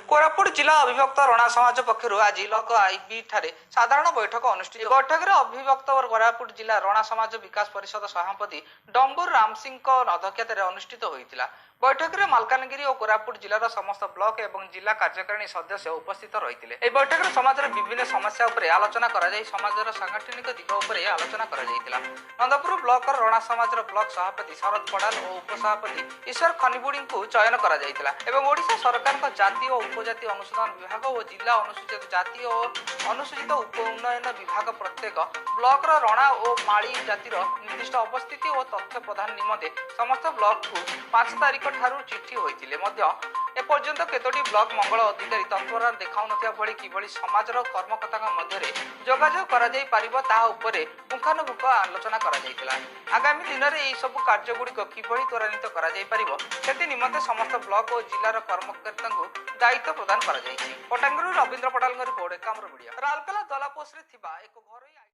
कोरापुट जिला अभिभक्त रणा समाज पक्षर आज लक आईबी ठारे साधारण बैठक अनुष्ठित। बैठक में अभिभक्त कोरापुट जिला रणा समाज विकास परिषद सभापति डम्बूर राम सिंह अध्यक्षतार अनुष्ठित होता। बैठक में मालकानगिरी और कोरापुट जिलार समस्त ब्लॉक एवं जिला कार्यकारिणी सदस्य उपस्थित रही। बैठक में समाज विभिन्न समस्या उपर आलोचना कर समाजर सांगठनिक दिग उपर आलोचना कर नंदपुर ब्लॉक रणा समाज ब्लॉक सभापति शरद पड़ाल और उपसभापति ईश्वर खनिबुड़ी को चयन कर सरकार जातीय और उपजाति अनुसंधान विभाग और जिला अनुसूचित जाति और अनुसूचित उप उन्नयन विभाग प्रत्येक ब्लॉक रणा और माली जातिर निर्दिष्ट अवस्थिति और तथ्य प्रदान निमंते समस्त ब्लॉक को 5 तारिख ठारू चिठी होइतिले एपर्यंत केतोटी ब्लॉक मंगल अधिकारी तत्परता देखाउनथिया भली किभली समाजर कर्मकर्ता मध्य जोगाजोग करा जाई पारिबो ता उपरे पुंखानुपुंख आलोचना करा जायतिला। आगामी दिन में यही सब कार्यगुड़िक किभली त्वरान्वित करा जाई पारिबो सेति निमंते समस्त ब्लॉक और जिलार कर्मकर्ता दायित्व प्रदान करा जायछि। पटांगुरु रवींद्र पटाल रिपोर्ट एकाम्र मीडिया। राउरकेला दलापोष रे थिबा एक घर